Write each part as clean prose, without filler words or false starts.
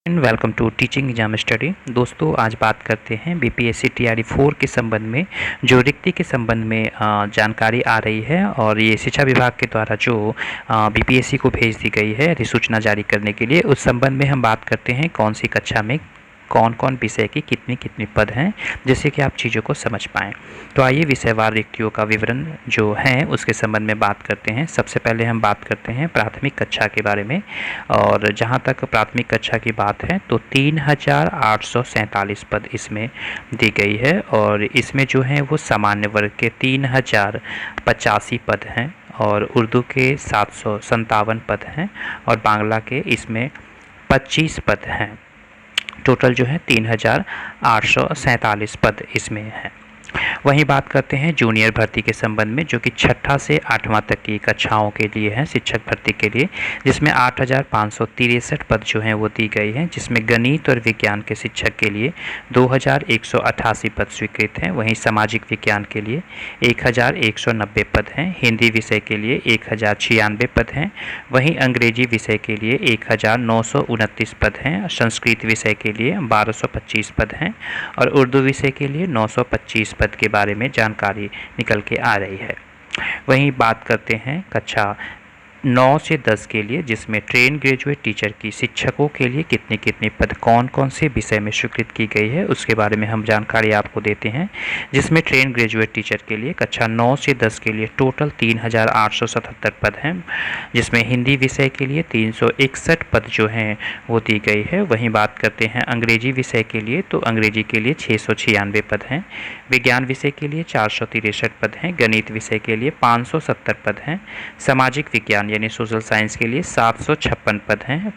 Welcome to teaching exam study. दोस्तों, आज बात करते हैं बीपीएससी टीआरई 4 के संबंध में जो रिक्ति के संबंध में जानकारी आ रही है और ये शिक्षा विभाग के द्वारा जो बीपीएससी को भेज दी गई है अधिसूचना जारी करने के लिए, उस संबंध में हम बात करते हैं कौन सी कक्षा में कौन कौन विषय की कितनी कितनी पद हैं, जिससे कि आप चीज़ों को समझ पाएँ। तो आइए विषयवार रिक्तियों का विवरण जो है उसके संबंध में बात करते हैं। सबसे पहले हम बात करते हैं प्राथमिक कक्षा के बारे में, और जहाँ तक प्राथमिक कक्षा की बात है तो 3847 पद इसमें दी गई है, और इसमें जो है वो सामान्य वर्ग के 3085 पद हैं, और उर्दू के 757 पद हैं, और बांग्ला के इसमें 25 पद हैं। टोटल जो है 3847 पद इसमेमें हैं। वहीं बात करते हैं जूनियर भर्ती के संबंध में, जो कि 6ठा से 8वां तक की कक्षाओं के लिए है, शिक्षक भर्ती के लिए, जिसमें 8563 पद जो हैं वो दी गई हैं, जिसमें गणित और विज्ञान के शिक्षक के लिए 2188 पद स्वीकृत हैं। वहीं सामाजिक विज्ञान के लिए 1190 पद हैं। हिंदी विषय के लिए 1096 पद हैं। वहीं अंग्रेजी विषय के लिए 1929 पद हैं। संस्कृत विषय के लिए 1225 पद हैं, और उर्दू विषय के लिए 925 पद के बारे में जानकारी निकल के आ रही है। वहीं बात करते हैं कक्षा 9 से 10 के लिए, जिसमें ट्रेन ग्रेजुएट टीचर की शिक्षकों के लिए कितने कितने पद कौन कौन से विषय में स्वीकृत की गई है उसके बारे में हम जानकारी आपको देते हैं। जिसमें ट्रेन ग्रेजुएट टीचर के लिए कक्षा 9 से 10 के लिए टोटल 3877 पद हैं, जिसमें हिंदी विषय के लिए 361 पद जो हैं वो दी गई है। वहीं बात करते हैं अंग्रेजी विषय के लिए, तो अंग्रेजी के लिए 696 पद हैं। विज्ञान विषय के लिए 463 पद हैं। गणित विषय के लिए 570 पद हैं। सामाजिक विज्ञान यानी सोशल साइंस के लिए 756 पद हैं।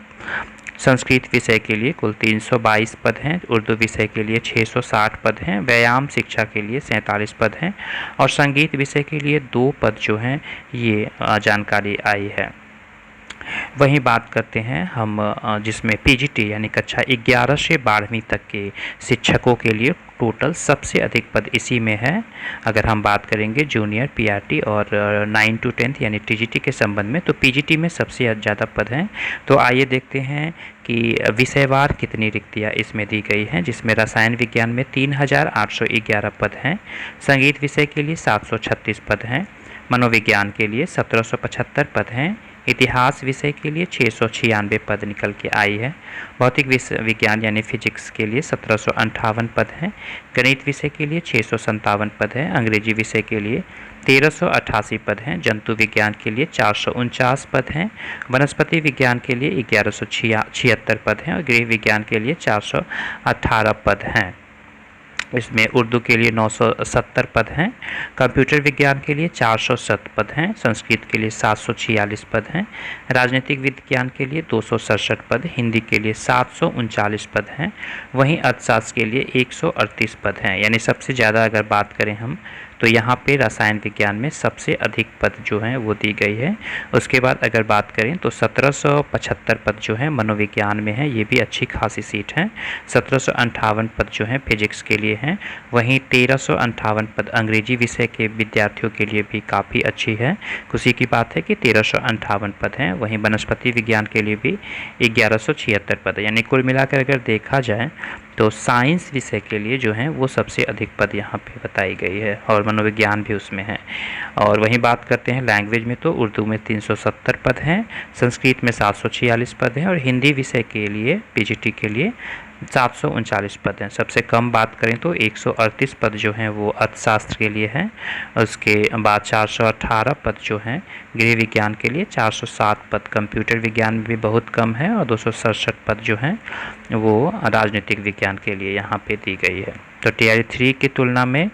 संस्कृत विषय के लिए कुल 322 पद हैं। उर्दू विषय के लिए 660 पद हैं। व्यायाम शिक्षा के लिए 47 पद हैं, और संगीत विषय के लिए 2 पद जो हैं ये जानकारी आई है। वहीं बात करते हैं हम जिसमें पीजीटी यानी कक्षा 11 से 12वीं तक के शिक्षकों के लिए टोटल सबसे अधिक पद इसी में है। अगर हम बात करेंगे जूनियर, पीआरटी और 9 to 10 यानी टीजीटी के संबंध में, तो पीजीटी में सबसे ज़्यादा पद हैं। तो आइए देखते हैं कि विषयवार कितनी रिक्तियाँ इसमें दी गई हैं। जिसमें रसायन विज्ञान में 3811 पद हैं। संगीत विषय के लिए 736 पद हैं। मनोविज्ञान के लिए 1775 पद हैं। इतिहास विषय के लिए 696 पद निकल के आई है। भौतिक विज्ञान यानी फिजिक्स के लिए 1758 पद हैं। गणित विषय के लिए 657 पद हैं। अंग्रेजी विषय के लिए 1388 पद हैं। जंतु विज्ञान के लिए 449 पद हैं। वनस्पति विज्ञान के लिए 1176 पद हैं, और गृह विज्ञान के लिए 418 पद हैं। इसमें उर्दू के लिए 970 पद हैं। कंप्यूटर विज्ञान के लिए 407 पद हैं। संस्कृत के लिए 746 पद हैं। राजनीतिक विज्ञान के लिए 267 पद। हिंदी के लिए 739 पद हैं। वहीं अर्थशास्त्र के लिए 138 पद हैं। यानी सबसे ज़्यादा अगर बात करें हम तो यहाँ पे रसायन विज्ञान में सबसे अधिक पद जो हैं वो दी गई है। उसके बाद अगर बात करें तो 1775 पद जो हैं मनोविज्ञान में है, ये भी अच्छी खासी सीट है। 1758 पद जो हैं फिजिक्स के लिए हैं। वहीं 1358 पद अंग्रेजी विषय के विद्यार्थियों के लिए भी काफ़ी अच्छी है। खुशी की बात है कि 1358 पद हैं। वहीं वनस्पति विज्ञान के लिए भी 1176 पद है। यानी कुल मिलाकर अगर देखा जाए तो साइंस विषय के लिए जो है वो सबसे अधिक पद यहाँ पे बताई गई है, और मनोविज्ञान भी उसमें है। और वहीं बात करते हैं लैंग्वेज में, तो उर्दू में 370 पद हैं। संस्कृत में 746 पद हैं, और हिंदी विषय के लिए पीजीटी के लिए 739 पद हैं। सबसे कम बात करें तो 138 पद जो हैं वो अर्थशास्त्र के लिए हैं। उसके बाद 418 पद जो हैं गृह विज्ञान के लिए, 407 पद कंप्यूटर विज्ञान में भी बहुत कम है, और 267 पद जो हैं वो राजनीतिक विज्ञान के लिए यहाँ पे दी गई है। तो टीआरई 3 की तुलना में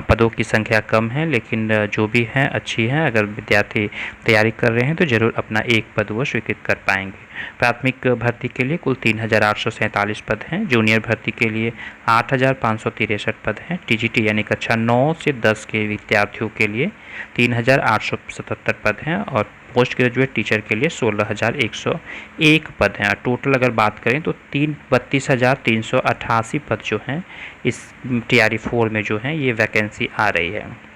पदों की संख्या कम है, लेकिन जो भी है अच्छी है। अगर विद्यार्थी तैयारी कर रहे हैं तो ज़रूर अपना एक पद वो स्वीकृत कर पाएंगे। प्राथमिक भर्ती के लिए कुल 3847 पद हैं। जूनियर भर्ती के लिए 8563 पद हैं। टीजीटी यानी कक्षा 9 से 10 के विद्यार्थियों के लिए 3877 पद हैं, और पोस्ट ग्रेजुएट टीचर के लिए 16101 पद हैं। टोटल अगर बात करें तो 32,388 पद जो हैं इस टीआरई 4 में जो हैं ये वैकेंसी आ रही है।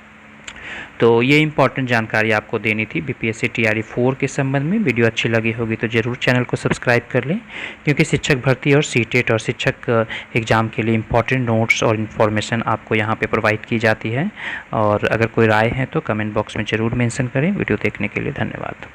तो ये इंपॉर्टेंट जानकारी आपको देनी थी बीपीएससी टीआरई 4 के संबंध में। वीडियो अच्छी लगी होगी तो ज़रूर चैनल को सब्सक्राइब कर लें, क्योंकि शिक्षक भर्ती और सीटेट और शिक्षक एग्ज़ाम के लिए इंपॉर्टेंट नोट्स और इन्फॉर्मेशन आपको यहाँ पे प्रोवाइड की जाती है। और अगर कोई राय है तो कमेंट बॉक्स में ज़रूर मेंशन करें। वीडियो देखने के लिए धन्यवाद।